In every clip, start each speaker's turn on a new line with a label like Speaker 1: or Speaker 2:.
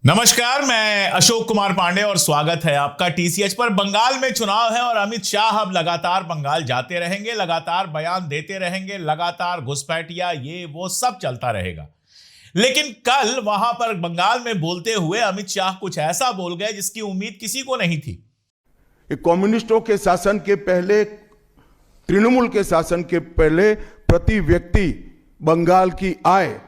Speaker 1: नमस्कार, मैं अशोक कुमार पांडे और स्वागत है आपका टीसीएच पर। बंगाल में चुनाव है और अमित शाह अब लगातार बंगाल जाते रहेंगे, लगातार बयान देते रहेंगे, लगातार घुसपैठिया ये वो सब चलता रहेगा। लेकिन कल वहां पर बंगाल में बोलते हुए अमित शाह कुछ ऐसा बोल गए जिसकी उम्मीद किसी को नहीं थी।
Speaker 2: कम्युनिस्टों के शासन के पहले, तृणमूल के शासन के पहले प्रति व्यक्ति बंगाल की आय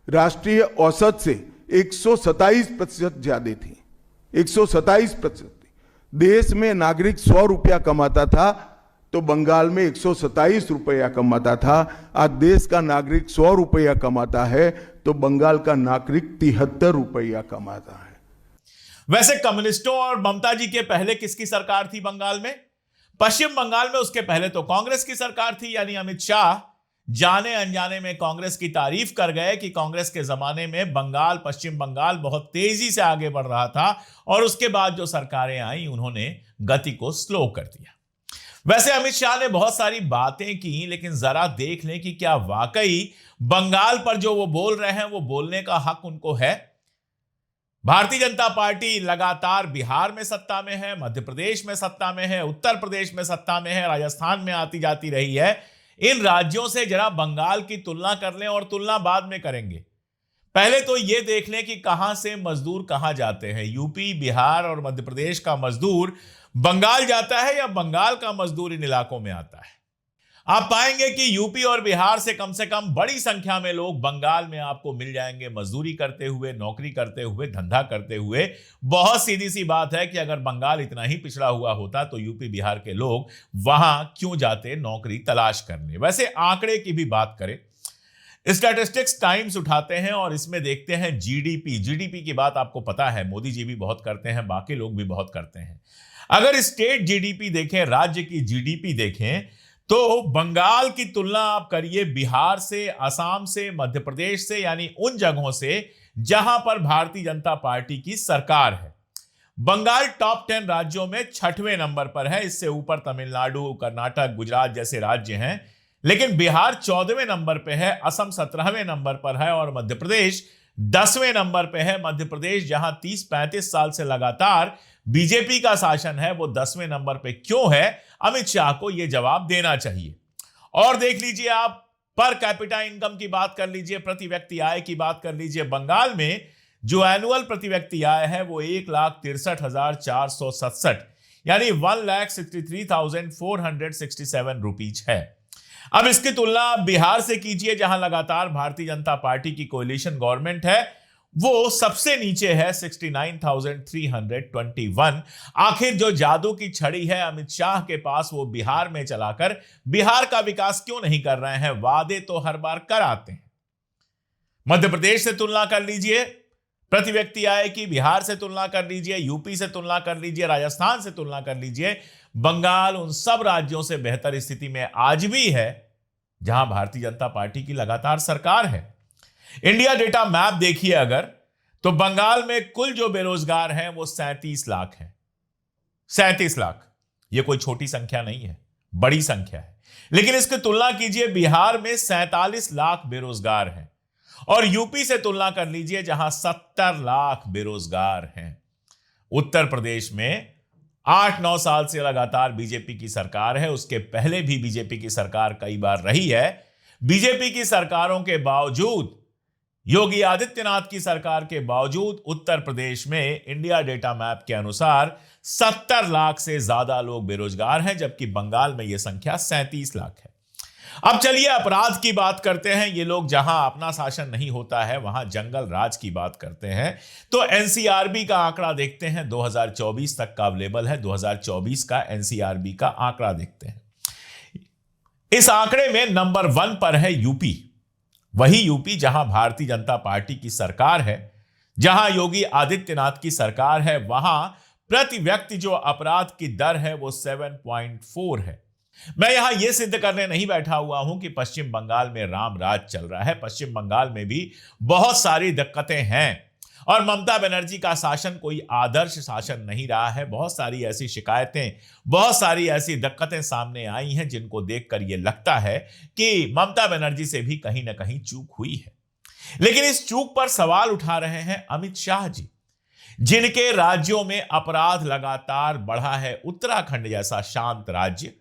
Speaker 2: राष्ट्रीय औसत से 127% ज्यादा थी। 127%। देश में नागरिक 100 रुपया कमाता था तो बंगाल में 127 रुपया कमाता था। आज देश का नागरिक 100 रुपया कमाता है तो बंगाल का नागरिक 73 रुपया कमाता है।
Speaker 1: वैसे कम्युनिस्टों और ममता जी के पहले किसकी सरकार थी बंगाल में? पश्चिम बंगाल में उसके पहले तो कांग्रेस की सरकार थी। यानी अमित शाह जाने अनजाने में कांग्रेस की तारीफ कर गए कि कांग्रेस के जमाने में बंगाल, पश्चिम बंगाल बहुत तेजी से आगे बढ़ रहा था और उसके बाद जो सरकारें आई उन्होंने गति को स्लो कर दिया। वैसे अमित शाह ने बहुत सारी बातें की, लेकिन जरा देख लें कि क्या वाकई बंगाल पर जो वो बोल रहे हैं वो बोलने का हक उनको है। भारतीय जनता पार्टी लगातार बिहार में सत्ता में है, मध्य प्रदेश में सत्ता में है, उत्तर प्रदेश में सत्ता में है, राजस्थान में आती जाती रही है। इन राज्यों से जरा बंगाल की तुलना कर लें और तुलना बाद में करेंगे। पहले तो यह देख लें कि कहां से मजदूर कहां जाते हैं। यूपी, बिहार और मध्य प्रदेश का मजदूर बंगाल जाता है या बंगाल का मजदूर इन इलाकों में आता है? आप पाएंगे कि यूपी और बिहार से कम बड़ी संख्या में लोग बंगाल में आपको मिल जाएंगे, मजदूरी करते हुए, नौकरी करते हुए, धंधा करते हुए। बहुत सीधी सी बात है कि अगर बंगाल इतना ही पिछड़ा हुआ होता तो यूपी बिहार के लोग वहां क्यों जाते नौकरी तलाश करने। वैसे आंकड़े की भी बात करें, स्टैटिस्टिक्स टाइम्स उठाते हैं और इसमें देखते हैं जीडीपी की बात आपको पता है, मोदी जी भी बहुत करते हैं, बाकी लोग भी बहुत करते हैं। अगर स्टेट जीडीपी देखें, राज्य की जीडीपी देखें, तो बंगाल की तुलना आप करिए बिहार से, असम से, मध्य प्रदेश से, यानी उन जगहों से जहां पर भारतीय जनता पार्टी की सरकार है। बंगाल टॉप 10 राज्यों में 6वें नंबर पर है। इससे ऊपर तमिलनाडु, कर्नाटक, गुजरात जैसे राज्य हैं, लेकिन बिहार 14वें नंबर पे है, असम 17वें नंबर पर है और मध्य प्रदेश 10वें नंबर पे है। मध्य प्रदेश जहां 30-35 साल से लगातार बीजेपी का शासन है, वो 10वें नंबर पे क्यों है? अमित शाह को यह जवाब देना चाहिए। और देख लीजिए, आप पर कैपिटा इनकम की बात कर लीजिए, प्रति व्यक्ति आय की बात कर लीजिए। बंगाल में जो एनुअल प्रति व्यक्ति आय है वो 1,63,467 यानी 1,63,467 रुपीज है। अब इसकी तुलना बिहार से कीजिए, जहां लगातार भारतीय जनता पार्टी की कोalition गवर्नमेंट है, वो सबसे नीचे है 69,321। आखिर जो जादू की छड़ी है अमित शाह के पास, वो बिहार में चलाकर बिहार का विकास क्यों नहीं कर रहे हैं? वादे तो हर बार कर आते हैं। मध्य प्रदेश से तुलना कर लीजिए प्रति व्यक्ति आय की, बिहार से तुलना कर लीजिए, यूपी से तुलना कर लीजिए, राजस्थान से तुलना कर लीजिए। बंगाल उन सब राज्यों से बेहतर स्थिति में आज भी है जहां भारतीय जनता पार्टी की लगातार सरकार है। इंडिया डेटा मैप देखिए अगर, तो बंगाल में कुल जो बेरोजगार हैं वो 37 लाख हैं। 37 लाख, ये कोई छोटी संख्या नहीं है, बड़ी संख्या है। लेकिन इसकी तुलना कीजिए, बिहार में 47 लाख बेरोजगार हैं और यूपी से तुलना कर लीजिए जहां 70 लाख बेरोजगार हैं। उत्तर प्रदेश में 8-9 साल से लगातार बीजेपी की सरकार है, उसके पहले भी बीजेपी की सरकार कई बार रही है। बीजेपी की सरकारों के बावजूद, योगी आदित्यनाथ की सरकार के बावजूद, उत्तर प्रदेश में इंडिया डेटा मैप के अनुसार 70 लाख से ज्यादा लोग बेरोजगार हैं, जबकि बंगाल में यह संख्या 37 लाख है। अब चलिए अपराध की बात करते हैं। ये लोग जहां अपना शासन नहीं होता है वहां जंगल राज की बात करते हैं। तो एनसीआरबी का आंकड़ा देखते हैं, 2024 तक का अवेलेबल है। 2024 का एनसीआरबी का आंकड़ा देखते हैं। इस आंकड़े में नंबर 1 पर है यूपी। वही यूपी जहां भारतीय जनता पार्टी की सरकार है, जहां योगी आदित्यनाथ की सरकार है, वहां प्रति व्यक्ति जो अपराध की दर है वो 7.4 है। मैं यहां यह सिद्ध करने नहीं बैठा हुआ हूं कि पश्चिम बंगाल में राम राज चल रहा है। पश्चिम बंगाल में भी बहुत सारी दिक्कतें हैं और ममता बनर्जी का शासन कोई आदर्श शासन नहीं रहा है। बहुत सारी ऐसी शिकायतें, बहुत सारी ऐसी दिक्कतें सामने आई हैं जिनको देखकर यह लगता है कि ममता बनर्जी से भी कहीं ना कहीं चूक हुई है। लेकिन इस चूक पर सवाल उठा रहे हैं अमित शाह जी। जिनके राज्यों में अपराध लगातार बढ़ा है, उत्तराखंड जैसा शांत राज्य,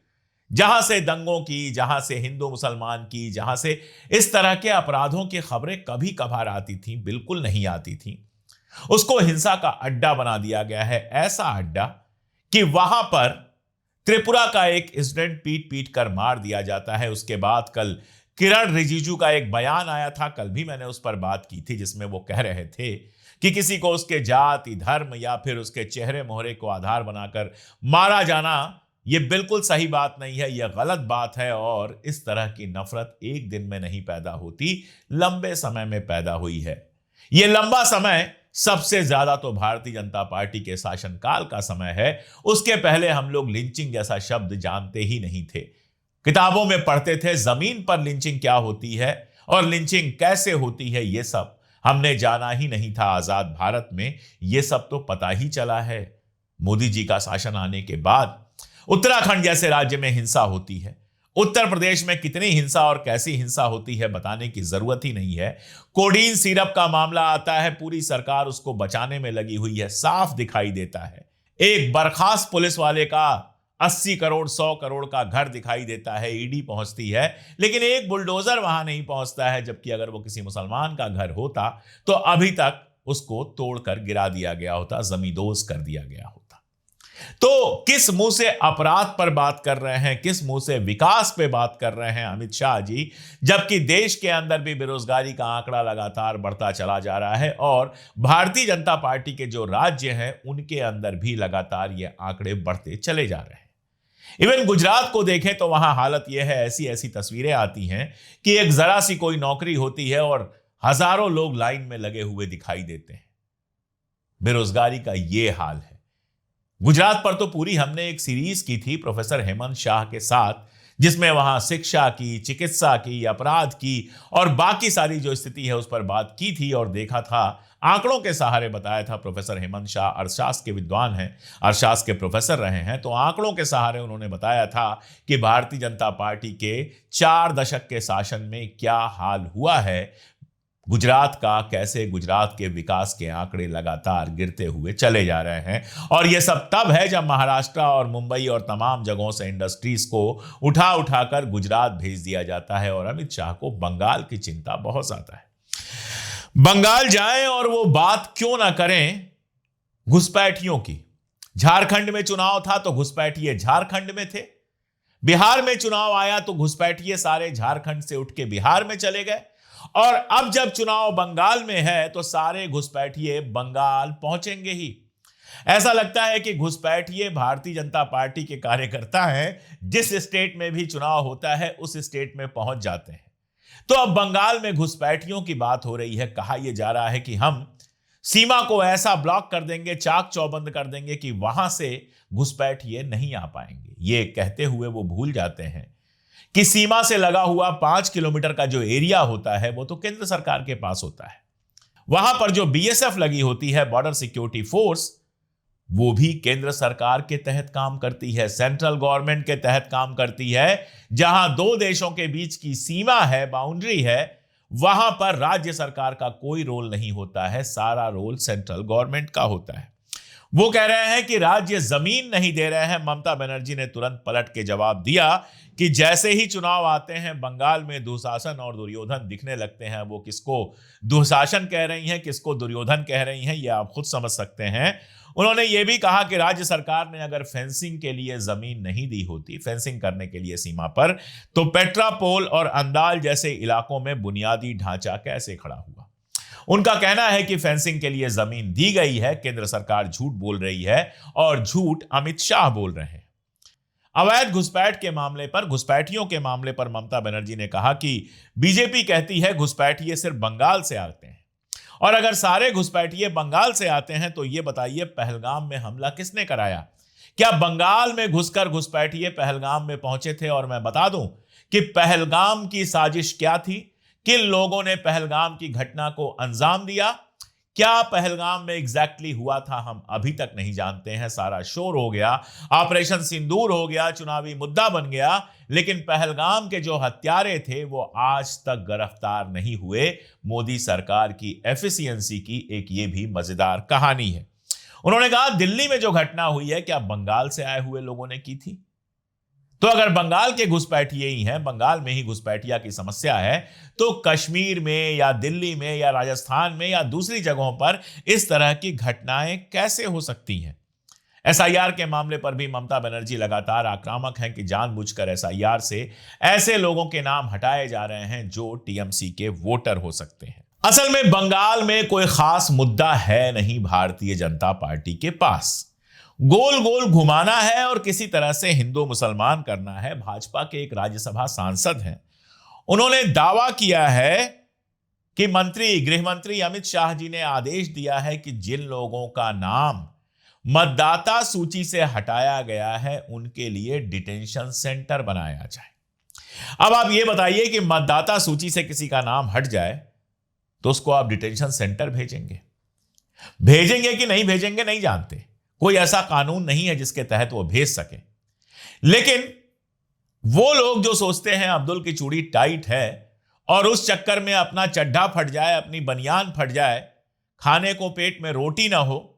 Speaker 1: जहां से दंगों की, जहां से हिंदू मुसलमान की, जहां से इस तरह के अपराधों की खबरें कभी कभार आती थी, बिल्कुल नहीं आती थी, उसको हिंसा का अड्डा बना दिया गया है। ऐसा अड्डा कि वहां पर त्रिपुरा का एक स्टूडेंट पीट पीट कर मार दिया जाता है। उसके बाद कल किरण रिजिजू का एक बयान आया था, कल भी मैंने उस पर बात की थी, जिसमें वो कह रहे थे कि किसी को उसके जाति, धर्म या फिर उसके चेहरे मोहरे को आधार बनाकर मारा जाना, यह बिल्कुल सही बात नहीं है, यह गलत बात है। और इस तरह की नफरत एक दिन में नहीं पैदा होती, लंबे समय में पैदा हुई है। यह लंबा समय सबसे ज्यादा तो भारतीय जनता पार्टी के शासनकाल का समय है। उसके पहले हम लोग लिंचिंग जैसा शब्द जानते ही नहीं थे। किताबों में पढ़ते थे जमीन पर लिंचिंग क्या होती है और लिंचिंग कैसे होती है, यह सब हमने जाना ही नहीं था। आजाद भारत में यह सब तो पता ही चला है। मोदी जी का शासन आने के बाद उत्तराखंड जैसे राज्य में हिंसा होती है, उत्तर प्रदेश में कितनी हिंसा और कैसी हिंसा होती है बताने की जरूरत ही नहीं है। कोडीन सिरप का मामला आता है, पूरी सरकार उसको बचाने में लगी हुई है, साफ दिखाई देता है। एक बर्खास्त पुलिस वाले का 80 करोड़ 100 करोड़ का घर दिखाई देता है, ईडी पहुंचती है, लेकिन एक बुलडोजर वहां नहीं पहुंचता है। जबकि अगर वो किसी मुसलमान का घर होता तो अभी तक उसको तोड़कर गिरा दिया गया होता, जमींदोज कर दिया गया होता। तो किस मुंह से अपराध पर बात कर रहे हैं, किस मुंह से विकास पे बात कर रहे हैं अमित शाह जी, जबकि देश के अंदर भी बेरोजगारी का आंकड़ा लगातार बढ़ता चला जा रहा है और भारतीय जनता पार्टी के जो राज्य हैं उनके अंदर भी लगातार ये आंकड़े बढ़ते चले जा रहे हैं। इवन गुजरात को देखें तो वहां हालत यह है, ऐसी ऐसी तस्वीरें आती हैं कि एक जरा सी कोई नौकरी होती है और हजारों लोग लाइन में लगे हुए दिखाई देते हैं। बेरोजगारी का यह हाल है। गुजरात पर तो पूरी हमने एक सीरीज की थी प्रोफेसर हेमंत शाह के साथ, जिसमें वहां शिक्षा की, चिकित्सा की, अपराध की और बाकी सारी जो स्थिति है उस पर बात की थी और देखा था, आंकड़ों के सहारे बताया था। प्रोफेसर हेमंत शाह अर्थशास्त्र के विद्वान हैं, अर्थशास्त्र के प्रोफेसर रहे हैं, तो आंकड़ों के सहारे उन्होंने बताया था कि भारतीय जनता पार्टी के 4 दशक के शासन में क्या हाल हुआ है गुजरात का, कैसे गुजरात के विकास के आंकड़े लगातार गिरते हुए चले जा रहे हैं। और यह सब तब है जब महाराष्ट्र और मुंबई और तमाम जगहों से इंडस्ट्रीज को उठा उठाकर गुजरात भेज दिया जाता है। और अमित शाह को बंगाल की चिंता बहुत ज्यादा है। बंगाल जाएं और वो बात क्यों ना करें घुसपैठियों की। झारखंड में चुनाव था तो घुसपैठिए झारखंड में थे, बिहार में चुनाव आया तो घुसपैठिए सारे झारखंड से उठ के बिहार में चले गए, और अब जब चुनाव बंगाल में है तो सारे घुसपैठिए बंगाल पहुंचेंगे ही। ऐसा लगता है कि घुसपैठिए भारतीय जनता पार्टी के कार्यकर्ता हैं, जिस स्टेट में भी चुनाव होता है उस स्टेट में पहुंच जाते हैं। तो अब बंगाल में घुसपैठियों की बात हो रही है। कहा यह जा रहा है कि हम सीमा को ऐसा ब्लॉक कर देंगे, चाक चौबंद कर देंगे कि वहां से घुसपैठिए नहीं आ पाएंगे। ये कहते हुए वो भूल जाते हैं कि सीमा से लगा हुआ 5 किलोमीटर का जो एरिया होता है वो तो केंद्र सरकार के पास होता है। वहां पर जो बीएसएफ लगी होती है, बॉर्डर सिक्योरिटी फोर्स, वो भी केंद्र सरकार के तहत काम करती है, सेंट्रल गवर्नमेंट के तहत काम करती है। जहां 2 देशों के बीच की सीमा है, बाउंड्री है, वहां पर राज्य सरकार का कोई रोल नहीं होता है, सारा रोल सेंट्रल गवर्नमेंट का होता है। वो कह रहे हैं कि राज्य जमीन नहीं दे रहे हैं। ममता बनर्जी ने तुरंत पलट के जवाब दिया कि जैसे ही चुनाव आते हैं बंगाल में दुशासन और दुर्योधन दिखने लगते हैं। वो किसको दुशासन कह रही हैं, किसको दुर्योधन कह रही हैं, ये आप खुद समझ सकते हैं। उन्होंने ये भी कहा कि राज्य सरकार ने अगर फेंसिंग के लिए जमीन नहीं दी होती, फेंसिंग करने के लिए सीमा पर, तो पेट्रापोल और अंदाल जैसे इलाकों में बुनियादी ढांचा कैसे खड़ा हुआ। उनका कहना है कि फेंसिंग के लिए जमीन दी गई है, केंद्र सरकार झूठ बोल रही है और झूठ अमित शाह बोल रहे हैं। अवैध घुसपैठ के मामले पर, घुसपैठियों के मामले पर ममता बनर्जी ने कहा कि बीजेपी कहती है घुसपैठिए सिर्फ बंगाल से आते हैं, और अगर सारे घुसपैठिए बंगाल से आते हैं तो ये बताइए पहलगाम में हमला किसने कराया? क्या बंगाल में घुसकर घुसपैठिए पहलगाम में पहुंचे थे? और मैं बता दूं कि पहलगाम की साजिश क्या थी, किन लोगों ने पहलगाम की घटना को अंजाम दिया, क्या पहलगाम में एग्जैक्टली हुआ था, हम अभी तक नहीं जानते हैं। सारा शोर हो गया, ऑपरेशन सिंदूर हो गया, चुनावी मुद्दा बन गया, लेकिन पहलगाम के जो हत्यारे थे वो आज तक गिरफ्तार नहीं हुए। मोदी सरकार की एफिशिएंसी की एक ये भी मजेदार कहानी है। उन्होंने कहा दिल्ली में जो घटना हुई है क्या बंगाल से आए हुए लोगों ने की थी? तो अगर बंगाल के घुसपैठिए ही हैं, बंगाल में ही घुसपैठिया की समस्या है, तो कश्मीर में या दिल्ली में या राजस्थान में या दूसरी जगहों पर इस तरह की घटनाएं कैसे हो सकती हैं? एसआईआर के मामले पर भी ममता बनर्जी लगातार आक्रामक हैं कि जानबूझकर एसआईआर से ऐसे लोगों के नाम हटाए जा रहे हैं जो टीएमसी के वोटर हो सकते हैं। असल में बंगाल में कोई खास मुद्दा है नहीं भारतीय जनता पार्टी के पास। गोल गोल घुमाना है और किसी तरह से हिंदू मुसलमान करना है। भाजपा के एक राज्यसभा सांसद हैं, उन्होंने दावा किया है कि गृह मंत्री अमित शाह जी ने आदेश दिया है कि जिन लोगों का नाम मतदाता सूची से हटाया गया है उनके लिए डिटेंशन सेंटर बनाया जाए। अब आप ये बताइए कि मतदाता सूची से किसी का नाम हट जाए तो उसको आप डिटेंशन सेंटर भेजेंगे कि नहीं भेजेंगे नहीं जानते, कोई ऐसा कानून नहीं है जिसके तहत वो भेज सके। लेकिन वो लोग जो सोचते हैं अब्दुल की चूड़ी टाइट है और उस चक्कर में अपना चड्ढा फट जाए, अपनी बनियान फट जाए, खाने को पेट में रोटी ना हो,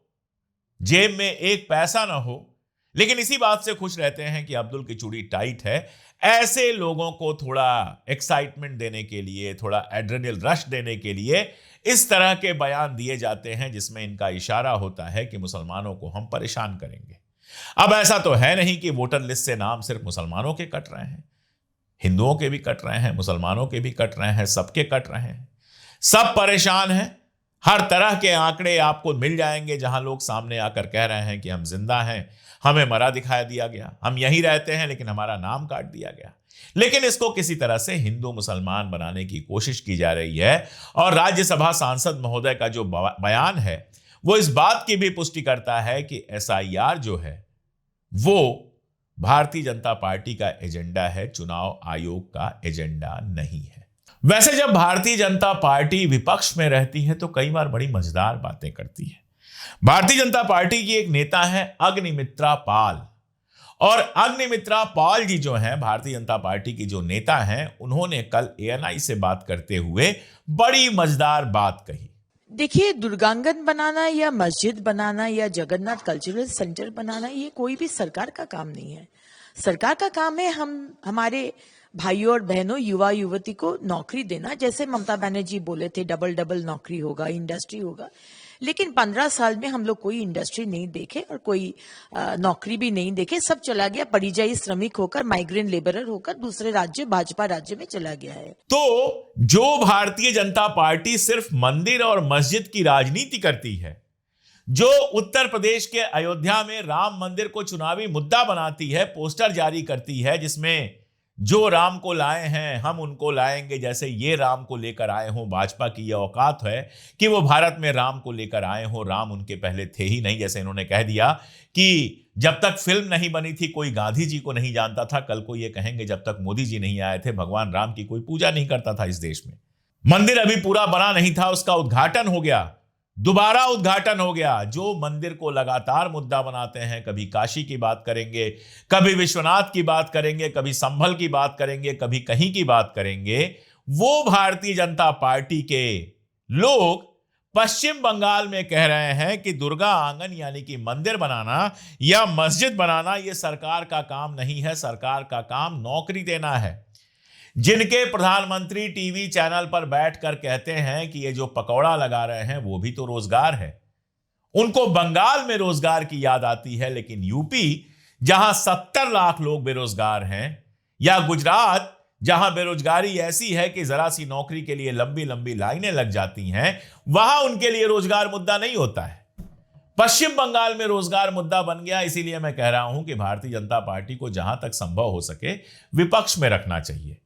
Speaker 1: जेब में एक पैसा ना हो, लेकिन इसी बात से खुश रहते हैं कि अब्दुल की चूड़ी टाइट है, ऐसे लोगों को थोड़ा एक्साइटमेंट देने के लिए, थोड़ा एड्रेनल रश देने के लिए इस तरह के बयान दिए जाते हैं जिसमें इनका इशारा होता है कि मुसलमानों को हम परेशान करेंगे। अब ऐसा तो है नहीं कि वोटर लिस्ट से नाम सिर्फ मुसलमानों के कट रहे हैं, हिंदुओं के भी कट रहे हैं, मुसलमानों के भी कट रहे हैं, सबके कट रहे हैं, सब परेशान हैं। हर तरह के आंकड़े आपको मिल जाएंगे जहां लोग सामने आकर कह रहे हैं कि हम जिंदा हैं, हमें मरा दिखाया दिया गया, हम यहीं रहते हैं लेकिन हमारा नाम काट दिया गया। लेकिन इसको किसी तरह से हिंदू मुसलमान बनाने की कोशिश की जा रही है। और राज्यसभा सांसद महोदय का जो बयान है वो इस बात की भी पुष्टि करता है कि एसआईआर जो है वो भारतीय जनता पार्टी का एजेंडा है, चुनाव आयोग का एजेंडा नहीं है। वैसे जब भारतीय जनता पार्टी विपक्ष में रहती है तो कई बार बड़ी मजेदार बातें करती है। भारतीय जनता पार्टी की एक नेता है अग्निमित्रा पाल, और अग्निमित्रा पाल जी जो हैं भारतीय जनता पार्टी की जो नेता हैं, उन्होंने कल एएनआई से बात करते हुए बड़ी मजेदार बात कही।
Speaker 3: देखिए, दुर्गांगन बनाना या मस्जिद बनाना या जगन्नाथ कल्चरल सेंटर बनाना ये कोई भी सरकार का काम नहीं है। सरकार का काम है हमारे भाइयों और बहनों, युवा युवती को नौकरी देना। जैसे ममता बनर्जी बोले थे डबल नौकरी होगा, इंडस्ट्री होगा, लेकिन 15 साल में हम लोग कोई इंडस्ट्री नहीं देखे और कोई नौकरी भी नहीं देखे। सब चला गया परिযায়ী श्रमिक होकर, माइग्रेंट लेबरर होकर दूसरे राज्य, भाजपा राज्य में चला गया है।
Speaker 1: तो जो भारतीय जनता पार्टी सिर्फ मंदिर और मस्जिद की राजनीति करती है, जो उत्तर प्रदेश के अयोध्या में राम मंदिर को चुनावी मुद्दा बनाती है, पोस्टर जारी करती है जिसमें जो राम को लाए हैं हम उनको लाएंगे, जैसे ये राम को लेकर आए हों। भाजपा की यह औकात है कि वो भारत में राम को लेकर आए हों, राम उनके पहले थे ही नहीं। जैसे इन्होंने कह दिया कि जब तक फिल्म नहीं बनी थी कोई गांधी जी को नहीं जानता था, कल को ये कहेंगे जब तक मोदी जी नहीं आए थे भगवान राम की कोई पूजा नहीं करता था इस देश में। मंदिर अभी पूरा बना नहीं था, उसका उद्घाटन हो गया, दोबारा उद्घाटन हो गया। जो मंदिर को लगातार मुद्दा बनाते हैं, कभी काशी की बात करेंगे, कभी विश्वनाथ की बात करेंगे, कभी संभल की बात करेंगे, कभी कहीं की बात करेंगे, वो भारतीय जनता पार्टी के लोग पश्चिम बंगाल में कह रहे हैं कि दुर्गा आंगन यानी कि मंदिर बनाना या मस्जिद बनाना यह सरकार का काम नहीं है, सरकार का काम नौकरी देना है। जिनके प्रधानमंत्री टीवी चैनल पर बैठकर कहते हैं कि ये जो पकौड़ा लगा रहे हैं वो भी तो रोजगार है, उनको बंगाल में रोजगार की याद आती है, लेकिन यूपी जहां 70 लाख लोग बेरोजगार हैं, या गुजरात जहां बेरोजगारी ऐसी है कि जरा सी नौकरी के लिए लंबी लंबी लाइनें लग जाती हैं, वहां उनके लिए रोजगार मुद्दा नहीं होता है। पश्चिम बंगाल में रोजगार मुद्दा बन गया। इसीलिए मैं कह रहा हूं कि भारतीय जनता पार्टी को जहां तक संभव हो सके विपक्ष में रखना चाहिए।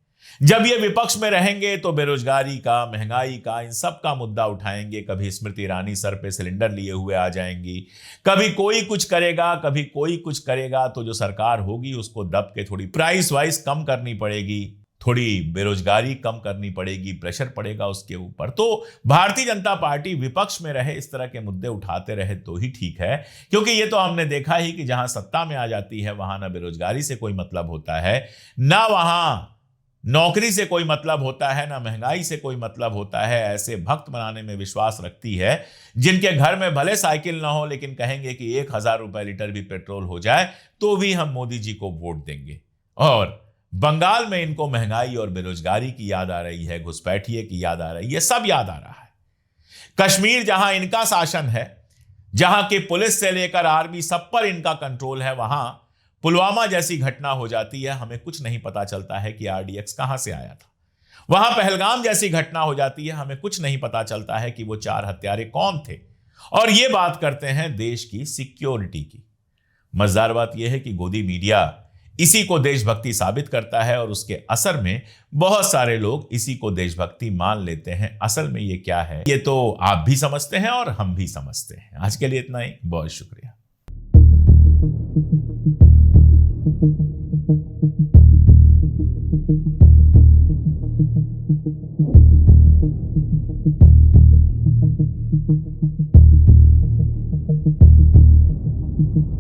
Speaker 1: जब ये विपक्ष में रहेंगे तो बेरोजगारी का, महंगाई का, इन सब का मुद्दा उठाएंगे। कभी स्मृति ईरानी सर पे सिलेंडर लिए हुए आ जाएंगी, कभी कोई कुछ करेगा, कभी कोई कुछ करेगा, तो जो सरकार होगी उसको दब के थोड़ी प्राइस वाइज कम करनी पड़ेगी, थोड़ी बेरोजगारी कम करनी पड़ेगी, प्रेशर पड़ेगा उसके ऊपर। तो भारतीय जनता पार्टी विपक्ष में रहे, इस तरह के मुद्दे उठाते रहे तो ही ठीक है, क्योंकि ये तो हमने देखा ही कि जहां सत्ता में आ जाती है वहां ना बेरोजगारी से कोई मतलब होता है, ना वहां नौकरी से कोई मतलब होता है, ना महंगाई से कोई मतलब होता है, ऐसे भक्त बनाने में विश्वास रखती है जिनके घर में भले साइकिल ना हो लेकिन कहेंगे कि 1,000 रुपए लीटर भी पेट्रोल हो जाए तो भी हम मोदी जी को वोट देंगे। और बंगाल में इनको महंगाई और बेरोजगारी की याद आ रही है, घुसपैठिए की याद आ रही है, सब याद आ रहा है। कश्मीर जहां इनका शासन है, जहां की पुलिस से लेकर आर्मी सब पर इनका कंट्रोल है, वहां पुलवामा जैसी घटना हो जाती है, हमें कुछ नहीं पता चलता है कि आरडीएक्स कहां से आया था। वहां पहलगाम जैसी घटना हो जाती है, हमें कुछ नहीं पता चलता है कि वो 4 हत्यारे कौन थे। और ये बात करते हैं देश की सिक्योरिटी की। मजेदार बात यह है कि गोदी मीडिया इसी को देशभक्ति साबित करता है और उसके असर में बहुत सारे लोग इसी को देशभक्ति मान लेते हैं। असल में ये क्या है, ये तो आप भी समझते हैं और हम भी समझते हैं। आज के लिए इतना ही, बहुत शुक्रिया।
Speaker 4: Thank you.